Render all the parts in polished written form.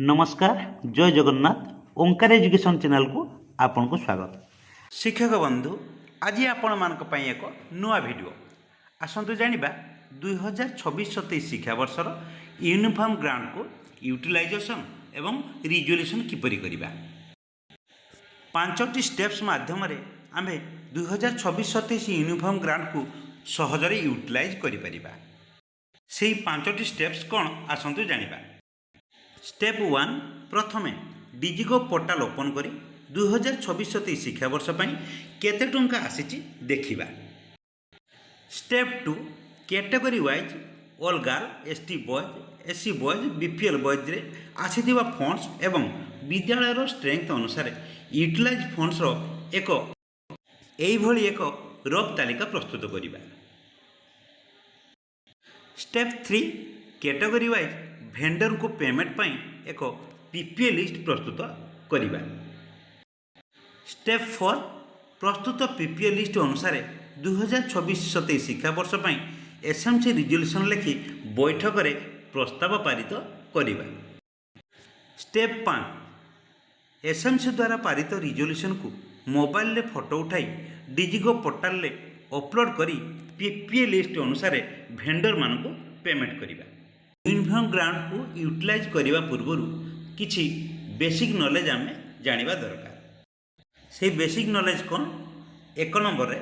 नमस्कार जय जगन्नाथ ओंकार education channel को आपन को स्वागत। शिक्षक बंधु आज आपण मानक पई एक नुआ वीडियो आसंतु जानिबा 2026-27 शिक्षा वर्षर यूनिफॉर्म ग्रांट को यूटिलाइजेशन एवं रिजोल्यूशन किपरि करिबा। पांचटी स्टेप्स माध्यम रे आमे 2026-27 यूनिफॉर्म ग्रांट को सहजरे यूटिलाइज करि परिबा। सेही पांचटी स्टेप्स कोन आसंतु जानिबा। स्टेप 1 प्रथमे डिजिगो पोर्टाल ओपन करी 2026-27 शिक्षा वर्ष पई केते टंका आसीची देखिबा। Step 2 category wise all girl ST boys SC boys BPL boys रे आसीथिबा फंड्स एवं विद्यालय रो स्ट्रेंथ अनुसार यूटिलाइज फंड्स रो एक एई भली एक रफ तालिका प्रस्तुत करिबा। स्टेप 3 कैटेगरी वाइज भेंडर को पेमेंट पाई एक पीपीए लिस्ट प्रस्तुत करिबा। स्टेप 4 प्रस्तुत पीपीए लिस्ट अनुसार 2026-27 शिक्षा वर्ष पाई एसएमसी रिजोल्यूशन लिखि बैठक रे प्रस्ताव पारित करिबा। स्टेप 5 एसएमसी द्वारा पारित रिजोल्यूशन को मोबाइल रे फोटो उठाई डिजिगो पोर्टाल रे अपलोड करी पीपीए लिस्ट अनुसार भेंडर मान को पेमेंट करिबा। यूनिफॉर्म ग्रांट को यूटिलाइज करने पूर्व किसी बेसिक नॉलेज आम जानिबा दरकार। से बेसिक नॉलेज कौन एक नंबर रे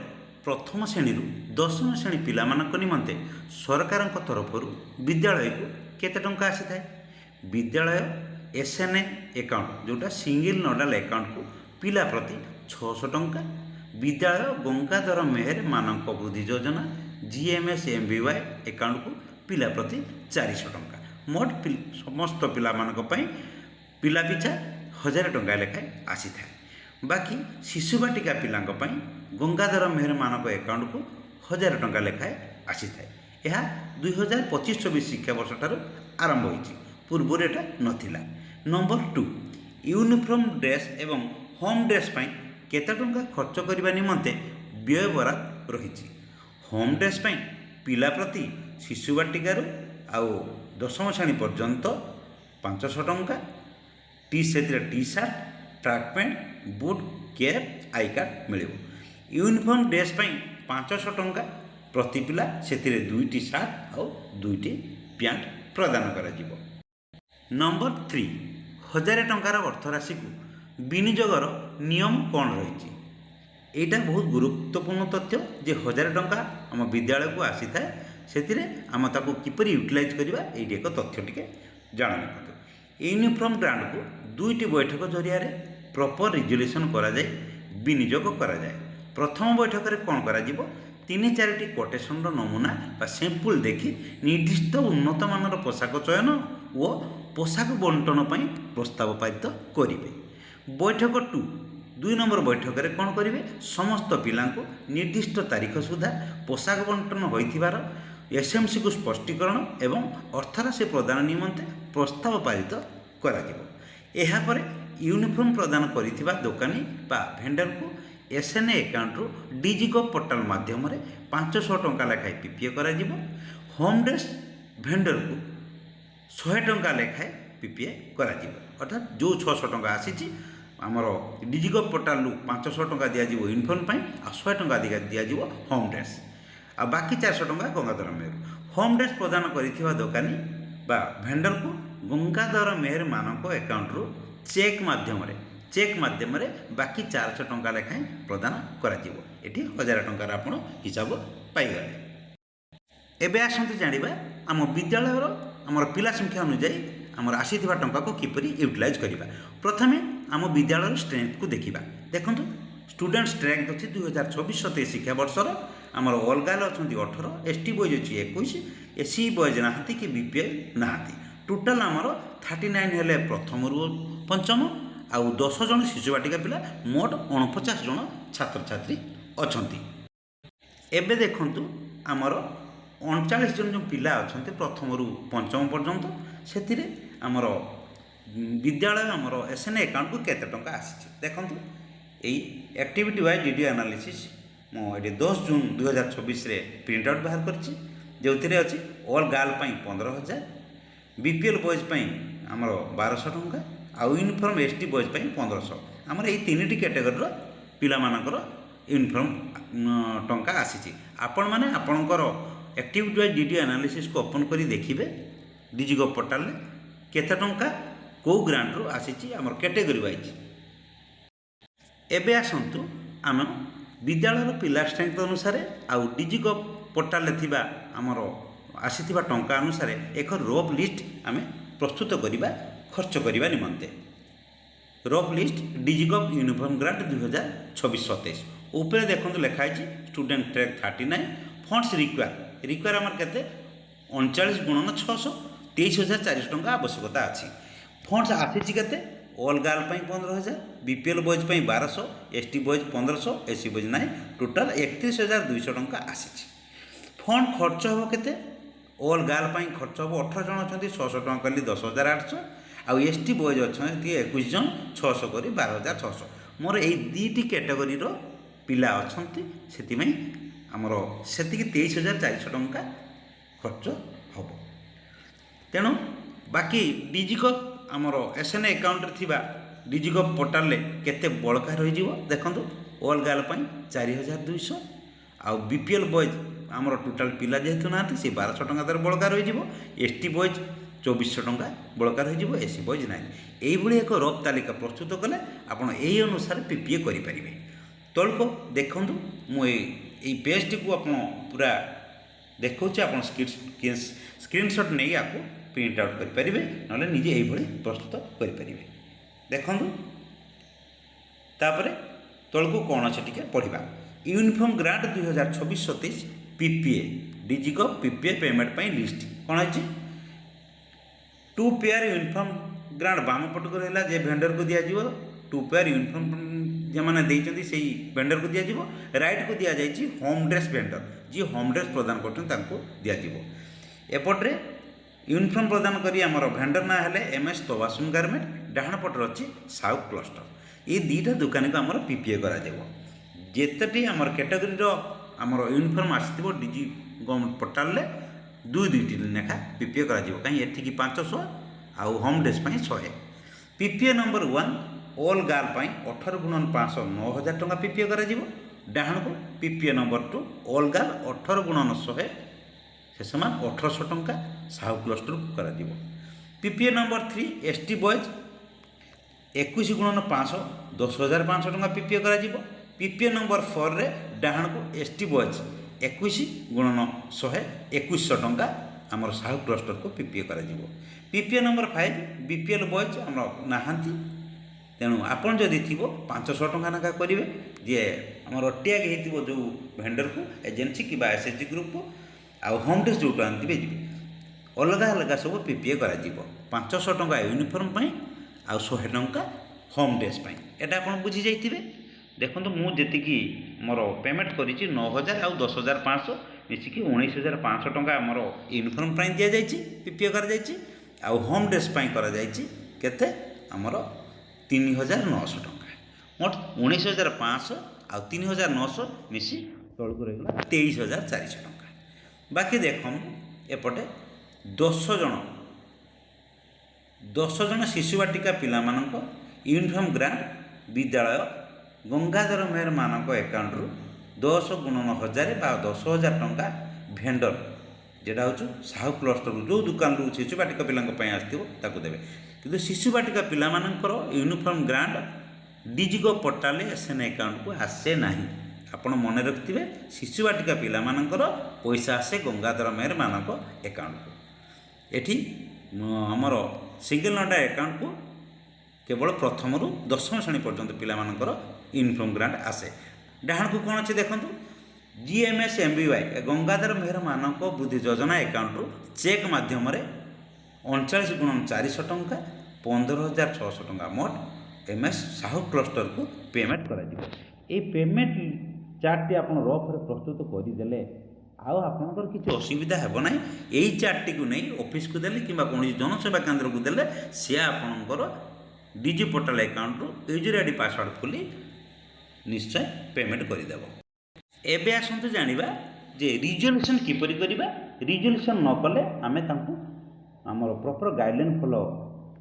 प्रथम श्रेणी रु दशम श्रेणी पिला मानक निमंते सरकार तरफ विद्यालय को केते टंका आसी थाए। विद्यालय एसएनए अकाउंट जोटा सिंगल नोडाल अकाउंट को पिला प्रति 600 टंका। विद्यालय गंगाधर मेहर मानक बुद्धि योजना जीएमएस एमबीवाई अकाउंट को पिला प्रति 400 टंका। मोट समस्त पिला मानक पई पिला पिछा 1000 टंका लेखाएं आसी थाए। बाकी शिशु बाटिका पिलांक पई गंगाधर मेहर मानक अकाउंट को 1000 टंका लेखाएं आसी थाए। यह 2025-26 शिक्षा वर्ष ठार आरंभ होईची, पूर्व एटा नथिला। नंबर 2 यूनिफॉर्म ड्रेस एवं होम ड्रेस पई केते टंका खर्च करबा निमंते व्यय बराद रहिची। होम ड्रेस पई पिला प्रति शिशु बाटिकार आउ दशम श्रेणी पर्यंत 500 टंका। T shirt track pant boot cap I card मिले। यूनिफॉर्म ड्रेस पई 500 टंका प्रति पिला से 2 टी शर्ट और 2 टी पैंट प्रदान करा जिवो। नंबर 3 1000 टंकार अर्थराशि को विनियोगर नियम कौन रही। यहाँ बहुत गुरुत्वपूर्ण तथ्य जे 1000 टंका आम विद्यालय को आसी थाए से आम ताको किपरि यूटिलाइज करवा ये एक तथ्य टिके जान रखते। यूनिफॉर्म ग्रांट को 2टी बैठक जरिया प्रॉपर रिजोल्यूशन करा जाए विनियोग करा जाए। प्रथम बैठक रे कौन करा जिवो 3-4टी कोटेशन नमूना बा सैंपल देखि निर्दिष्ट उन्नत मानर पोशाक चयन और पोशाक बंटन पई प्रस्ताव पारित करिवे। बैठक 2 नंबर बैठक रे कौन करेंगे समस्त पिला निर्दिष्ट तारीख सुधा पोशाक बंटन होइथिबार एसएमसी को स्पष्टीकरण एवं अर्थराशि प्रदान निमंते प्रस्ताव पारित करा जिवो। एहा परे यूनिफॉर्म प्रदान करिथिबा दोकानी बा भेंडर को एसएनए अकाउंट रो डिजिगो पोर्टाल माध्यम रे 500 टंका लेखाए पीपीए करा जिवो। होम ड्रेस भेंडर को 100 टंका लेखाए पीपीए करा जिवो। अर्थात जो 600 टंका आसीची आमर डिजिगो पोर्टाल 500 टंका दिज्व यूनिफॉर्म पर आ 100 टंका दिज्व होम ड्रेस आ बाकी 400 टंका गंगाधर मेहर। होम ड्रेस प्रदान करिथिबा दोकानी बा भेंडर को गंगाधर मेहर मानक अकाउंट रो चेक माध्यम रे बाकी 400 टंका लेखाएं प्रदान करा जिवो। एठी 1000 टंका आपण हिसाब पाइगले। एबे आसंतु जानिबा आम विद्यालय आमर पिला संख्या अनुसार आमर आसीथिबा टंका को किपरि यूटिलाइज करिबा। प्रथमे आम विद्यालय स्ट्रेंथ को देखिबा। देखंतु स्टूडेंट स्ट्रेंथ अछि 2026-27 शिक्षा वर्षर आमर ऑल गर्ल अछंती 18 एसटी बॉयज अछि 21 एससी बॉयज नाहंती कि बीपीएल नाहंती। टोटल आमर 39 हेले प्रथम रु पंचम आउ 10 जन शिशु बाटिका पिला मोट 49 जन छात्र छात्री अछंती। एबे देखंतु आमर 39 जन जो पिला अछंती प्रथम रु पंचम पर्यंत से आमर विद्यालय आमर एसएनए अकाउंट को केते टंका आसी देखंतु। एई एक्टिविटी वाइज वीडियो एनालिसिस मुझे 10 जून 2026 रे प्रिंट आउट बाहर करछि जो अच्छी ऑल गर्ल 15,000 बीपीएल बॉयज ଆମର 1200 ଟଙ୍କା ଆଉ ୟୁନିଫର୍ମ ଏସ୍ ଟି ବଏଜ୍ ପାଇଁ 1500 ଆମର ଏଇ ତିନିଟି କ୍ୟାଟେଗୋରୀର ପିଲାମାନଙ୍କର ୟୁନିଫର୍ମ ଟଙ୍କା ଆସିଛି। ଆପଣମାନେ ଆପଣଙ୍କର ଆକ୍ଟିଭିଟି ୱାଇଜ୍ ଡିଡି ଆନାଲିସିସ୍କୁ ଓପନ୍ କରି ଦେଖିବେ ଡିଜିଗଭ୍ ପୋର୍ଟାଲରେ କେତେ ଟଙ୍କା କେଉଁ ଗ୍ରାଣ୍ଟରୁ ଆସିଛି ଆମର କ୍ୟାଟେଗୋରୀ ୱାଇଜ୍। ଏବେ ଆସନ୍ତୁ ଆମେ ବିଦ୍ୟାଳୟର ପିଲା ଷ୍ଟ୍ରେଙ୍ଥ ଅନୁସାରେ ଆଉ ଡିଜିଗଭ୍ ପୋର୍ଟାଲରେ ଥିବା ଆମର ଆସିଥିବା ଟଙ୍କା ଅନୁସାରେ ଏକ ରଫ୍ ଲିଷ୍ଟ ଆମେ ପ୍ରସ୍ତୁତ କରିବା ଖର୍ଚ୍ଚ କରିବା ନିମନ୍ତେ। ରଫ୍ ଲିଷ୍ଟ ଡିଜିଗଭ୍ ୟୁନିଫର୍ମ ଗ୍ରାଣ୍ଟ 2026-27 ଉପରେ ଦେଖନ୍ତୁ ଲେଖା ହେଇଛି ଷ୍ଟୁଡେଣ୍ଟ ଟ୍ରେକ୍ 39 ଫଣ୍ଡସ୍ ରିକ୍ୱାର ଆମର କେତେ 39 ଗୁଣନ 600 23,400 ଟଙ୍କା ଆବଶ୍ୟକତା ଅଛି। ଫଣ୍ଡସ୍ ଆସିଛି କେତେ ଅଲ୍ ଗାର୍ଲ ପାଇଁ 15,000 ବିପିଏଲ୍ ବଏଜ୍ ପାଇଁ 1200 S T boys 1500 S C boys ନାହିଁ ଟୋଟାଲ୍ 31,200 ଟଙ୍କା ଆସିଛି। ଫଣ୍ଡ ଖର୍ଚ୍ଚ ହେବ କେତେ ଅଲ୍ ଗାର୍ଲ ପାଇଁ ଖର୍ଚ୍ଚ ହେବ 18 ଜଣ ଅଛନ୍ତି 600 ଟଙ୍କା କଲି 10,800 ଆଉ ଏସ୍ ଟି ବଏଜ୍ ଅଛନ୍ତି 21 ଜଣ 600 କରି 12,600 ମୋର ଏଇ ଦୁଇଟି କ୍ୟାଟେଗୋରୀର ପିଲା ଅଛନ୍ତି ସେଥିପାଇଁ ଆମର ସେତିକି 23,400 ଟଙ୍କା ଖର୍ଚ୍ଚ ହେବ। ତେଣୁ ବାକି ଡିଜିଗଭ୍ ଆମର ଏସ୍ଏନ୍ଏ ଆକାଉଣ୍ଟରେ ଥିବା ଡିଜିଗଭ୍ ପୋର୍ଟାଲରେ କେତେ ବଳକା ରହିଯିବ ଦେଖନ୍ତୁ ଅଲ୍ ଗାର୍ଲ ପାଇଁ 4,200 ଆଉ ବିପିଏଲ୍ ବଏଜ୍ ଆମର ଟୋଟାଲ୍ ପିଲା ଯେହେତୁ ନାହାନ୍ତି ସେ 1200 ଟଙ୍କା ତାର ବଳକା ରହିଯିବ ଏସ୍ ଟି ବଏଜ୍ 2,400 ଟଙ୍କା ବଳକା ରହିଯିବ ଏସ୍ ସି ବଏଜ୍ ନାହିଁ। ଏଇଭଳି ଏକ ରଫ୍ ତାଲିକା ପ୍ରସ୍ତୁତ କଲେ ଆପଣ ଏହି ଅନୁସାରେ ପିପିଏ କରିପାରିବେ। ତଳକୁ ଦେଖନ୍ତୁ ମୁଁ ଏଇ ପେଜ୍ଟିକୁ ଆପଣ ପୁରା ଦେଖାଉଛି ଆପଣ ସ୍କ୍ରିନଶଟ୍ ନେଇ ଆକୁ ପ୍ରିଣ୍ଟ ଆଉଟ୍ କରିପାରିବେ ନହେଲେ ନିଜେ এইভাবে ପ୍ରସ୍ତୁତ କରିପାରିବେ। ଦେଖନ୍ତୁ ତାପରେ ତଳକୁ କ'ଣ ଅଛି ଟିକେ ପଢ଼ିବା। Uniform grant 2026-27 PPA DigiGov PPA payment ପାଇଁ ଲିଷ୍ଟ କ'ଣ ଅଛି 2 ପେୟାର ୟୁନିଫର୍ମ ଗ୍ରାଣ୍ଟ ବାମ ପଟକୁ ରହିଲା ଯେ ଭେଣ୍ଡରକୁ ଦିଆଯିବ 2 ପେୟାର ୟୁନିଫର୍ମ ଯେଉଁମାନେ ଦେଇଛନ୍ତି ସେଇ ଭେଣ୍ଡରକୁ ଦିଆଯିବ ରାଇଟ୍କୁ ଦିଆଯାଇଛି ହୋମ୍ ଡ୍ରେସ୍ ଭେଣ୍ଡର ଯିଏ ହୋମ୍ ଡ୍ରେସ୍ ପ୍ରଦାନ କରୁଛନ୍ତି ତାଙ୍କୁ ଦିଆଯିବ। ଏପଟରେ यूनिफर्म प्रदान करी आमर भेंडर ना हेले एमएस तोबासुम गारमेंट डाहाण पटर अच्छी साउथ क्लस्टर ये दुईटा दुकानी को आमर पीपीए करा जेतेटी आमर कैटेगोरी आमर यूनिफर्म आसो डिजी गवर्नमेंट पोर्टाल रे दुईटी लेखा पीपीए करा कहीं एठिकी 500 आउ home dress 100 PPA number 1 all girl 18 गुणन 500 9,000 टंका पीपीए करा डाहाण को पीपीए नंबर 2 ऑल गार्ल 18 गुणन 100 से समान 1800 टंका साहू क्लस्टर को करा PPA number 3 S T boys 21 गुणन 500 10,500 टंका पीपीए करा पीपीए नंबर 4 रे डाहाण को एस टी बॉयज 21 गुणन 100 2100 टंका आमर साहू क्लस्टर को पीपीए करा पीपीए नंबर 5 बीपीएल बॉयज आम नहांती तेणु आपन जदि थी 500 टंका नाका करेंगे जे आमर टैग हो जो भेंडर को एजेन्सी कि एसएचजी ग्रुप को आउ होम ड्रेस जो आनते जी अलग अलग सब पीपीए करा 500 टंका यूनिफॉर्म आउ 100 टंका होम ड्रेस एटा आप बुझी जाइए। देखो मुझे मोर पेमेंट करी 9,000 आउ 10,500 मिसिकी 19,500 टंका मोर यूनिफॉर्म दि जाइए पीपीए कर आउ होम ड्रेस करा केते आमर 3,900 टंका मोट 19,500 आउ 3,900 मिसी तौक रहा 23,400 टंका। बाकी देख एपटे 10 जन शिशु बाटिका पिला यूनिफॉर्म ग्रांट विद्यालय गंगाधर मेहर मानक एकाउंट रु 10 गुणन 1000 बा 10,000 टंका भेंडर जेटा हूँ साहू क्लस्टर जो दुकान रु शिशु बाटिका पिला आसो देवे कि शिशु बाटिका पिला uniform grant DigiGov portal SN account को आसे ना आपण मन रखिथे शिशु बाटिका पिला पैसा आसे गंगाधर मेहर मानक एकाउंट को एठी आमर सिंगल नोटा अकाउंट को केवल प्रथम रु 10वीं श्रेणी पर्यंत पिला यूनिफॉर्म ग्रांट आसे। डाहाण को कौन अच्छे देखो जीएमएस एमबीवाई गंगाधर मेहर मानक बुद्धि योजना अकाउंट रु चेक मध्यम 39 गुणन 400 टंका 15,600 टंका मोट एमएस साहू क्लस्टर को पेमेंट करा पेमेंट चार्ट आप रफ प्रस्तुत करदे आपंकर किसी असुविधा हे ना यही चार्टी को नहीं ऑफिस को देले कि कौन जनसेवा केन्द्र को देले सी आपंकर डिजी पोर्टाल अकाउंट रु यूजर आईडी पासवर्ड खोली निश्चय पेमेंट करदेव। एबे आसतु जानिबा जे रिजोल्यूशन किपरि करिबा रिजोल्यूशन न कले आमे तांकु आमर प्रॉपर गाइडलाइन फॉलो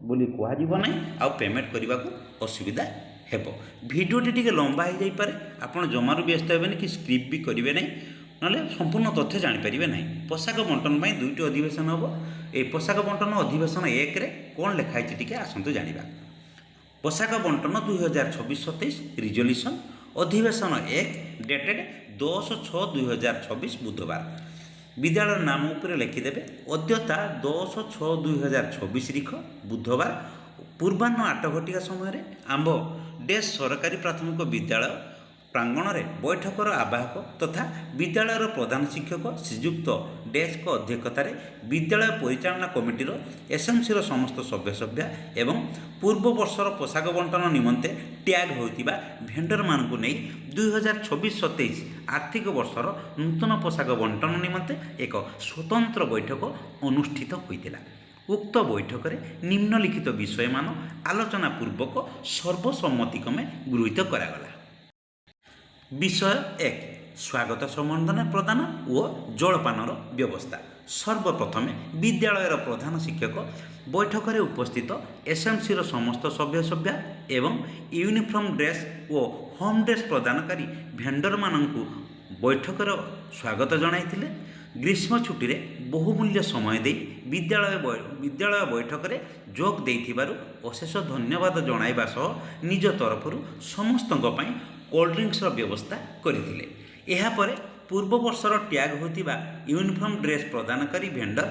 ବୋଲି କୁହାଯିବ ନାହିଁ ଆଉ ପେମେଣ୍ଟ କରିବାକୁ ଅସୁବିଧା ହେବ। ଭିଡ଼ିଓଟି ଟିକେ ଲମ୍ବା ହୋଇଯାଇପାରେ, ଆପଣ ଜମାରୁ ବ୍ୟସ୍ତ ହେବେନି କି ସ୍କ୍ରିପ୍ଟ ବି କରିବେ ନାହିଁ, ନହେଲେ ସମ୍ପୂର୍ଣ୍ଣ ତଥ୍ୟ ଜାଣିପାରିବେ ନାହିଁ। ପୋଷାକ ବଣ୍ଟନ ପାଇଁ 2ଟି ଅଧିବେଶନ ହେବ। এই ପୋଷାକ ବଣ୍ଟନ ଅଧିବେଶନ 1ରେ କ'ଣ ଲେଖା ହେଇଛି ଟିକେ ଆସନ୍ତୁ ଜାଣିବା। ପୋଷାକ ବଣ୍ଟନ 2026-27 ରିଜଲ୍ୟୁସନ୍ ଅଧିବେଶନ 1 ଡେଟେଡ୍ 10/6/2026 ବୁଧବାର। ବିଦ୍ୟାଳୟର ନାମ ଉପରେ ଲେଖିଦେବେ ଅଦ୍ୟତା 10/6/2026 ତାରିଖ ବୁଧବାର ପୂର୍ବାହ୍ନ 8 ଘଟିକା ସମୟରେ ଆମ୍ଭ ଡେସ୍ ସରକାରୀ ପ୍ରାଥମିକ ବିଦ୍ୟାଳୟ ପ୍ରାଙ୍ଗଣରେ ବୈଠକର ଆବାହକ ତଥା ବିଦ୍ୟାଳୟର ପ୍ରଧାନ ଶିକ୍ଷକ ଶ୍ରୀଯୁକ୍ତ ଡେସ୍ଙ୍କ ଅଧ୍ୟକ୍ଷତାରେ ବିଦ୍ୟାଳୟ ପରିଚାଳନା କମିଟିର ଏସ୍ଏମ୍ସିର ସମସ୍ତ ସଭ୍ୟସଭ୍ୟା ଏବଂ ପୂର୍ବ ବର୍ଷର ପୋଷାକ ବଣ୍ଟନ ନିମନ୍ତେ ଟ୍ୟାଗ୍ ହୋଇଥିବା ଭେଣ୍ଡରମାନଙ୍କୁ ନେଇ 2026-27 ଆର୍ଥିକ ବର୍ଷର ନୂତନ ପୋଷାକ ବଣ୍ଟନ ନିମନ୍ତେ ଏକ ସ୍ୱତନ୍ତ୍ର ବୈଠକ ଅନୁଷ୍ଠିତ ହୋଇଥିଲା। ଉକ୍ତ ବୈଠକରେ ନିମ୍ନଲିଖିତ ବିଷୟମାନ ଆଲୋଚନା ପୂର୍ବକ ସର୍ବସମ୍ମତିକ୍ରମେ ଗୃହୀତ କରାଗଲା। ବିଷୟ 1 ସ୍ୱାଗତ ସମ୍ବର୍ଦ୍ଧନା ପ୍ରଦାନ ଓ ଜଳପାନର ବ୍ୟବସ୍ଥା। ସର୍ବପ୍ରଥମେ ବିଦ୍ୟାଳୟର ପ୍ରଧାନ ଶିକ୍ଷକ ବୈଠକରେ ଉପସ୍ଥିତ ଏସ୍ଏମ୍ସିର ସମସ୍ତ ସଭ୍ୟସଭ୍ୟା ଏବଂ ୟୁନିଫର୍ମ ଡ୍ରେସ୍ ଓ ହୋମ୍ ଡ୍ରେସ୍ ପ୍ରଦାନକାରୀ ଭେଣ୍ଡରମାନଙ୍କୁ ବୈଠକର ସ୍ୱାଗତ ଜଣାଇଥିଲେ। ଗ୍ରୀଷ୍ମ ଛୁଟିରେ ବହୁମୂଲ୍ୟ ସମୟ ଦେଇ ବିଦ୍ୟାଳୟ ବୈଠକରେ ଯୋଗ ଦେଇଥିବାରୁ ଅଶେଷ ଧନ୍ୟବାଦ ଜଣାଇବା ସହ ନିଜ ତରଫରୁ ସମସ୍ତଙ୍କ ପାଇଁ କୋଲ୍ଡ ଡ୍ରିଙ୍କ୍ସର ବ୍ୟବସ୍ଥା କରିଥିଲେ। ଏହାପରେ ପୂର୍ବ ବର୍ଷର ଟ୍ୟାଗ୍ ହୋଇଥିବା ୟୁନିଫର୍ମ ଡ୍ରେସ୍ ପ୍ରଦାନକାରୀ ଭେଣ୍ଡର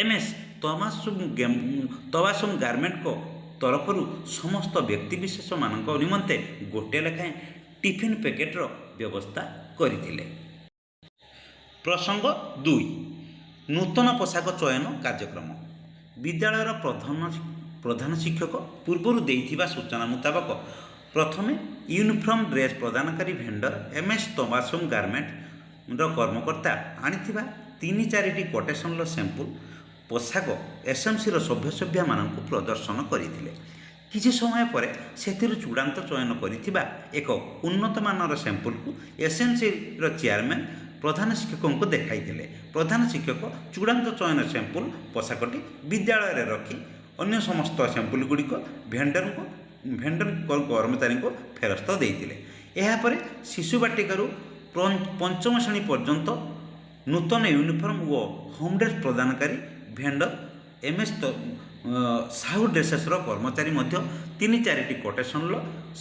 MS ତବାସୁମ ଗାର୍ମେଣ୍ଟଙ୍କ ତରଫରୁ ସମସ୍ତ ବ୍ୟକ୍ତିବିଶେଷମାନଙ୍କ ନିମନ୍ତେ ଗୋଟିଏ ଲେଖାଏଁ ଟିଫିନ୍ ପ୍ୟାକେଟ୍ର ବ୍ୟବସ୍ଥା କରିଥିଲେ। ପ୍ରସଙ୍ଗ 2 ନୂତନ ପୋଷାକ ଚୟନ କାର୍ଯ୍ୟକ୍ରମ। ବିଦ୍ୟାଳୟର ପ୍ରଧାନ ଶିକ୍ଷକ ପୂର୍ବରୁ ଦେଇଥିବା ସୂଚନା ମୁତାବକ ପ୍ରଥମେ ୟୁନିଫର୍ମ ଡ୍ରେସ୍ ପ୍ରଦାନକାରୀ ଭେଣ୍ଡର MS ତବାସୁମ ଗାର୍ମେଣ୍ଟର କର୍ମକର୍ତ୍ତା ଆଣିଥିବା 3-4ଟି କୋଟେସନର ସାମ୍ପୁଲ ପୋଷାକ ଏସ୍ଏମ୍ସିର ସଭ୍ୟସଭ୍ୟାମାନଙ୍କୁ ପ୍ରଦର୍ଶନ କରିଥିଲେ। କିଛି ସମୟ ପରେ ସେଥିରୁ ଚୂଡ଼ାନ୍ତ ଚୟନ କରିଥିବା ଏକ ଉନ୍ନତମାନର ସାମ୍ପୁଲକୁ ଏସ୍ଏମ୍ସିର ଚେୟାରମ୍ୟାନ୍ ପ୍ରଧାନ ଶିକ୍ଷକଙ୍କୁ ଦେଖାଇଥିଲେ। ପ୍ରଧାନ ଶିକ୍ଷକ ଚୂଡ଼ାନ୍ତ ଚୟନ ସାମ୍ପୁଲ ପୋଷାକଟି ବିଦ୍ୟାଳୟରେ ରଖି ଅନ୍ୟ ସମସ୍ତ ସାମ୍ପୁଲ ଗୁଡ଼ିକ ଭେଣ୍ଡର କର୍ମଚାରୀଙ୍କୁ ଫେରସ୍ତ ଦେଇଥିଲେ। ଏହାପରେ ଶିଶୁ ବାଟିକାରୁ ପଞ୍ଚମ ଶ୍ରେଣୀ ପର୍ଯ୍ୟନ୍ତ ନୂତନ ୟୁନିଫର୍ମ ଓ ହୋମ୍ ଡ୍ରେସ୍ ପ୍ରଦାନକାରୀ ଭେଣ୍ଡର MS ସାହୁ ଡ୍ରେସେସ୍ର କର୍ମଚାରୀ ମଧ୍ୟ 3-4ଟି କୋଟେସନର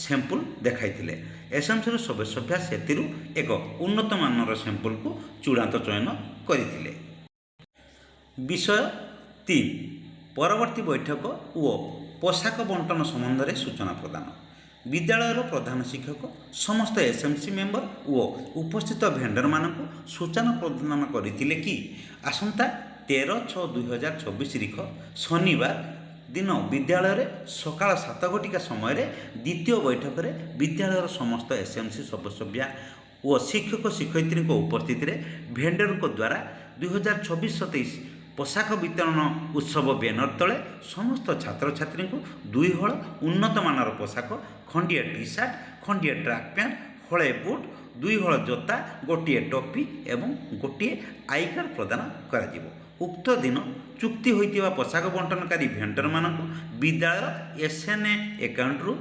ସାମ୍ପୁଲ ଦେଖାଇଥିଲେ। ଏସ୍ଏମ୍ସିର ସଭ୍ୟସଭ୍ୟା ସେଥିରୁ ଏକ ଉନ୍ନତମାନର ସାମ୍ପୁଲକୁ ଚୂଡ଼ାନ୍ତ ଚୟନ କରିଥିଲେ। ବିଷୟ 3 ପରବର୍ତ୍ତୀ ବୈଠକ ଓ ପୋଷାକ ବଣ୍ଟନ ସମ୍ବନ୍ଧରେ ସୂଚନା ପ୍ରଦାନ। ବିଦ୍ୟାଳୟର ପ୍ରଧାନ ଶିକ୍ଷକ ସମସ୍ତ ଏସ୍ଏମ୍ସି ମେମ୍ବର ଓ ଉପସ୍ଥିତ ଭେଣ୍ଡରମାନଙ୍କୁ ସୂଚନା ପ୍ରଦାନ କରିଥିଲେ କି ଆସନ୍ତା 13/6/2026 ତାରିଖ ଶନିବାର ଦିନ ବିଦ୍ୟାଳୟରେ ସକାଳ 7 ଘଟିକା ସମୟରେ ଦ୍ୱିତୀୟ ବୈଠକରେ ବିଦ୍ୟାଳୟର ସମସ୍ତ ଏସ୍ଏମ୍ସି ସଭ୍ୟସଭ୍ୟା ଓ ଶିକ୍ଷକ ଶିକ୍ଷୟିତ୍ରୀଙ୍କ ଉପସ୍ଥିତିରେ ଭେଣ୍ଡରଙ୍କ ଦ୍ୱାରା 2026-27 ପୋଷାକ ବିତରଣ ଉତ୍ସବ ବ୍ୟାନର ତଳେ ସମସ୍ତ ଛାତ୍ରଛାତ୍ରୀଙ୍କୁ 2 ହଳ ଉନ୍ନତମାନର ପୋଷାକ, ଖଣ୍ଡିଏ ଟି ସାର୍ଟ, ଖଣ୍ଡିଏ ଟ୍ରାକ୍ ପ୍ୟାଣ୍ଟ, ହଳେ ବୁଟ୍, 2 ହଳ ଜୋତା, ଗୋଟିଏ ଟୋପି ଏବଂ ଗୋଟିଏ ଆଇ କାର୍ଡ଼ ପ୍ରଦାନ କରାଯିବ। ଉକ୍ତ ଦିନ ଚୁକ୍ତି ହୋଇଥିବା ପୋଷାକ ବଣ୍ଟନକାରୀ ଭେଣ୍ଡରମାନଙ୍କୁ ବିଦ୍ୟାଳୟ SNA ଆକାଉଣ୍ଟରୁ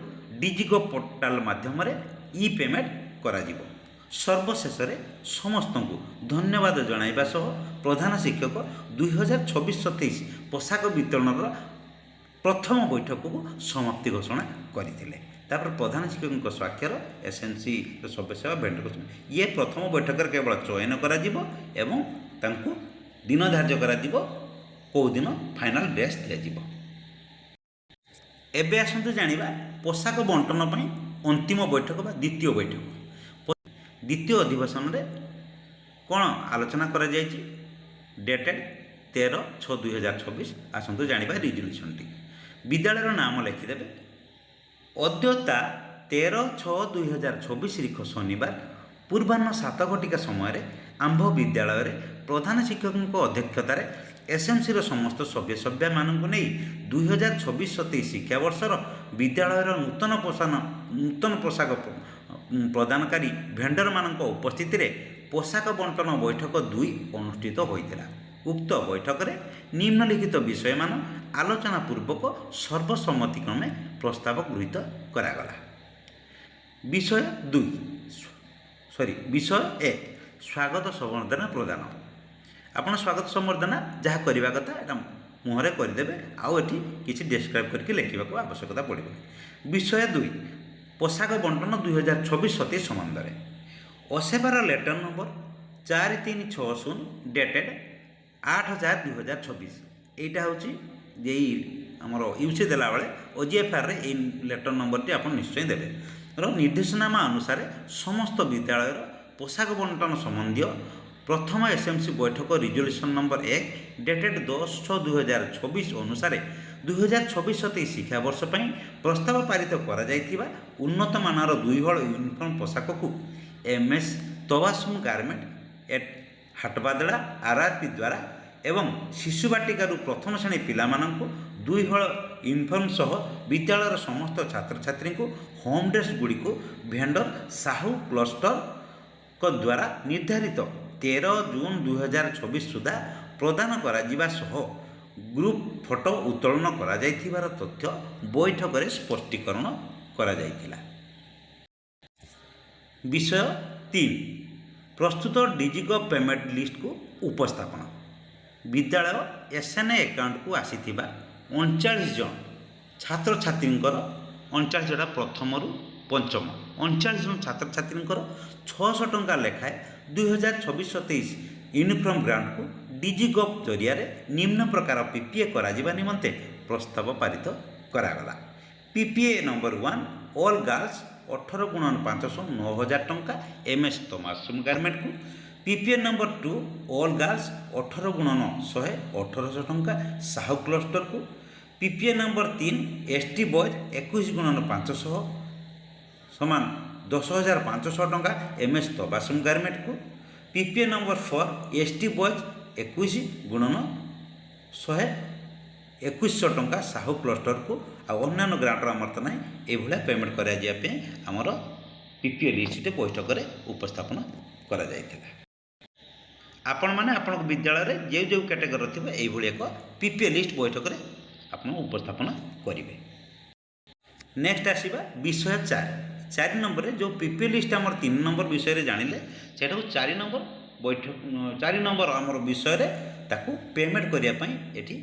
ଡିଜିଗୋ ପୋର୍ଟାଲ ମାଧ୍ୟମରେ ପେମେଣ୍ଟ କରାଯିବ। ସର୍ବଶେଷରେ ସମସ୍ତଙ୍କୁ ଧନ୍ୟବାଦ ଜଣାଇବା ସହ ପ୍ରଧାନ ଶିକ୍ଷକ 2026-27 ପୋଷାକ ବିତରଣର ପ୍ରଥମ ବୈଠକକୁ ସମାପ୍ତି ଘୋଷଣା କରିଥିଲେ। ତାପରେ ପ୍ରଧାନ ଶିକ୍ଷକଙ୍କ ସ୍ୱାକ୍ଷର SNCର ସଭ୍ୟସେବା ଭେଣ୍ଡର ଇଏ ପ୍ରଥମ ବୈଠକରେ କେବଳ ଚୟନ କରାଯିବ ଏବଂ ତାଙ୍କୁ ଦିନ ଧାର୍ଯ୍ୟ କରାଯିବ କେଉଁ ଦିନ ଫାଇନାଲ ଡ୍ରେସ୍ ଦିଆଯିବ। ଏବେ ଆସନ୍ତୁ ଜାଣିବା ପୋଷାକ ବଣ୍ଟନ ପାଇଁ ଅନ୍ତିମ ବୈଠକ ବା ଦ୍ୱିତୀୟ ବୈଠକ। ଦ୍ୱିତୀୟ ଅଧିବେଶନରେ କ'ଣ ଆଲୋଚନା କରାଯାଇଛି? ଡେଟେଡ୍ 13/6/2026। ଆସନ୍ତୁ ଜାଣିବା ରିଜଲ୍ୟୁସନଟି। ବିଦ୍ୟାଳୟର ନାମ ଲେଖିଦେବେ ଅଦ୍ୟତା 13/6/2026 ତାରିଖ ଶନିବାର ପୂର୍ବାହ୍ନ 7 ଘଟିକା ସମୟରେ ଆମ୍ଭ ବିଦ୍ୟାଳୟରେ ପ୍ରଧାନ ଶିକ୍ଷକଙ୍କ ଅଧ୍ୟକ୍ଷତାରେ ଏସ୍ଏମ୍ସିର ସମସ୍ତ ସଭ୍ୟସଭ୍ୟାମାନଙ୍କୁ ନେଇ 2026-27 ଶିକ୍ଷାବର୍ଷର ବିଦ୍ୟାଳୟର ନୂତନ ପୋଷାକ ପ୍ରଦାନକାରୀ ଭେଣ୍ଡରମାନଙ୍କ ଉପସ୍ଥିତିରେ ପୋଷାକ ବଣ୍ଟନ ବୈଠକ 2 ଅନୁଷ୍ଠିତ ହୋଇଥିଲା। उक्त बैठक में निम्नलिखित विषयमान आलोचना पूर्वक सर्वसम्मतिक्रमे प्रस्ताव गृहीत करागला। विषय 1 स्वागत संबर्धना प्रदान। आपण स्वागत संबर्धना जहाँ करवा कथा यहाँ मुहर करदे आउ एटी किसी डिस्क्राइब करके लिखा आवश्यकता पड़े। विषय 2 पोशाक बंटन 2026-27 संबंध में असेबार लेटर नंबर 4360 डेटेड 8/4/2026 यहाँ हूँ आमर यूसी देला बेले OGFR रे लेटर नंबर टी आप निश्चय देवे। निर्देशनामा अनुसार समस्त विद्यालय पोशाक बंटन संबंधी प्रथम SMC बैठक रिजोल्यूशन नंबर 1 डेटेड 10/6/2026 अनुसार 2026-27 शिक्षावर्ष पर प्रस्ताव पारित करा जायथिबा उन्नत मानर 2 हल यूनिफॉर्म पोशाक को MS Tabassum garment eight हाटबादड़ा RRP द्वारा एवं शिशु बाटिकारु प्रथम श्रेणी पिला मानंको 2 हल यूनिफॉर्म सह विद्यालय समस्त छात्र छात्री को होम ड्रेस गुड़ी को भेंडर साहू क्लस्टर को द्वारा निर्धारित 13 जून 2026 सुधा प्रदान करा जिबा सह ग्रुप फोटो उत्तोलन करा जायथिबार तथ्य बैठक में स्पष्टीकरण करा जायथिला। विषय 3 प्रस्तुत डिजिगो पेमेंट लिस्ट को उपस्थापन। विद्यालय SNA अकाउंट को आसीथिबा 39 जन छात्र छात्री 39 जटा प्रथम रु पंचम 39 जन छात्र छात्री 600 टंका लेखाए 2026-27 यूनिफॉर्म ग्रांट को डिजिगोप जरिया निम्न प्रकार PPA करा जिबा निमंते प्रस्ताव पारित करागला। PPA number 1 all girls 18x500 9000 टंका MS तमासुम गारमेंट को। PPA number 2 all girls 18x100 1800 टंका साहू क्लस्टर को। PPA number 3 ST boys 21x500 समान 10,500 टंका MS तबासुम गारमेंट को। PPA number 4 ST boys 21x100 2100 टंका साहू क्लस्टर को। अन्य ग्रांटर आमर ना ये पेमेंट करार PPA लिस्ट बैठक में उपस्थापन करा जायथिला। आपण मैंने आपण विद्यालय जो जो कैटेगरी थी ये एक PPA लिस्ट बैठक में आप उपस्थापन करेंगे। नेक्स्ट आसवा विषय 4 नंबर जो PPA लिस्ट आम 3 नंबर विषय जानिले से 4 नंबर बैठक 4 नंबर आम विषय ताकू पेमेंट करने ये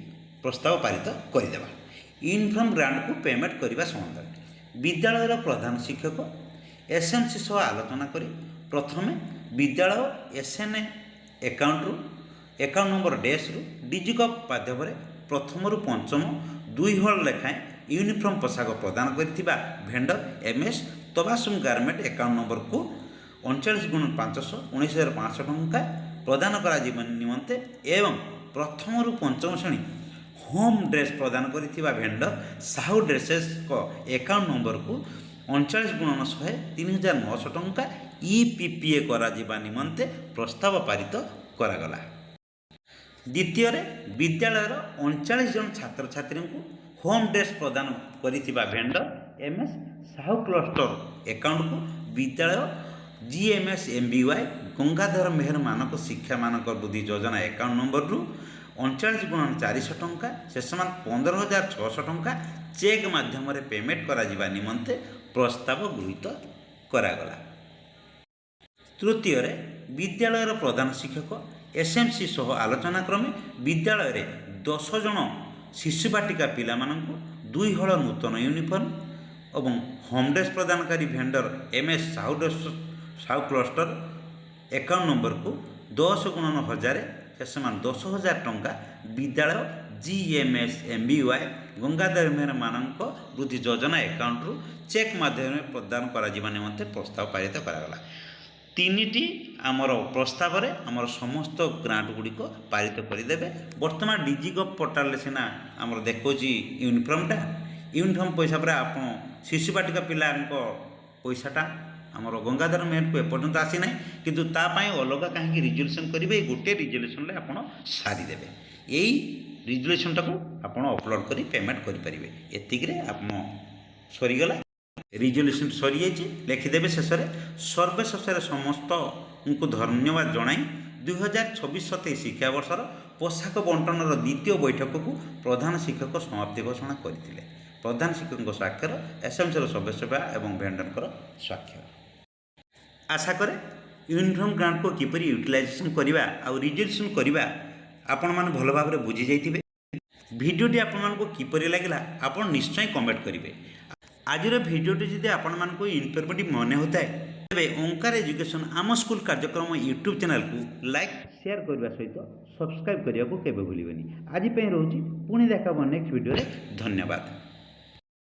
प्रस्ताव पारित करदेवा। यूनिफॉर्म ग्रांट को पेमेंट करने संबंध विद्यालय प्रधान शिक्षक SMC सह आलोचना करी प्रथम विद्यालय SNA अकाउंट नंबर डैश रु डिजिगोप माध्यम प्रथम रु पंचम 2 हल लेखाएं यूनिफॉर्म पोशाक प्रदान करथिबा vendor MS Tabassum garment account number को 39x500 19,500 टंका प्रदान करा निमंते एवं प्रथम रु पंचम श्रेणी होम ड्रेस प्रदान करथिबा भेंडर साहू ड्रेसेस को अकाउंट नंबर को 39x100 3,900 टंका PPA करा निमंते प्रस्ताव पारित करागला। द्वितीय विद्यालय 39 जन छात्र छात्री को होम ड्रेस प्रदान करिथिबा vendor MS Sahu cluster account को विद्यालय GMS MBY गंगाधर मेहर मानक शिक्षा मानक बुद्धि योजना अकाउंट नंबर रु 39x400 टंका से समान 15,600 टंका चेक माध्यम पेमेंट करा निमंते प्रस्ताव गृहीत करागला। तृतीय विद्यालय प्रधान शिक्षक SMC सह आलोचना क्रमे विद्यालय 10 जन शिशु बाटिका पिला 2 हल नूतन यूनिफॉर्म और होम ड्रेस प्रदानकारी vendor MS Sahu cluster account number को 10x1000 से समान 10,000 टंका विद्यालय GMS MBY गंगाधर मेहर मानक वृद्धि योजना अकाउंट रु चेक माध्यम प्रदान करा निमंते प्रस्ताव पारित करागला। 3टी आमर प्रस्ताव रे आमर समस्त ग्रांट गुड़िक पारित करदेवे। बर्तमान डिजिगोप पोर्टाल सीना आमर देखोची यूनिफॉर्म पैसा पर आप शिशु बाटिका पिला पैसाटा आमर गंगाधर मेहर को एपर्यंत आसी ना किंतु तापाई अलग कहीं रिजोल्यूशन करेंगे गोटे रिजोल्यूशन आप सारीदेवे यही रिजोल्यूशन टाको आप अपलोड कर पेमेंट करेंगे। एतिकरे आप सरीगला रिजोल्यूशन सरी जाइए लिखिदेवे। शेष सर्वेशेष समस्त को धन्यवाद जनाई 2026-27 शिक्षावर्षर पोशाक बंटनर द्वितीय बैठक को प्रधान शिक्षक समाप्ति घोषणा करते। प्रधान शिक्षक स्वाक्षर, एसएमसी सदस्य एवं भेंडर स्वाक्षर। आशा करे यूनिफॉर्म ग्रांट को किपरि यूटिलाइजेशन करवा आ रिजोल्यूशन करवा आपण माने भल भाव में बुझी जाइथिबे। भिडियोटी आपण मानको किपरि लागिला आपण निश्चय कमेंट करिवे। आजिर भिडियोटी जदि आपण मानको इनफॉर्मेटिव मने होता है तेबे ओंकार एजुकेशन आम स्कूल कार्यक्रम यूट्यूब चैनल को लाइक शेयर करने सहित सब्सक्राइब करने को केबे भूलिबेनी। आज पे रहूची पुणी देखा नेक्स्ट वीडियो रे। धन्यवाद।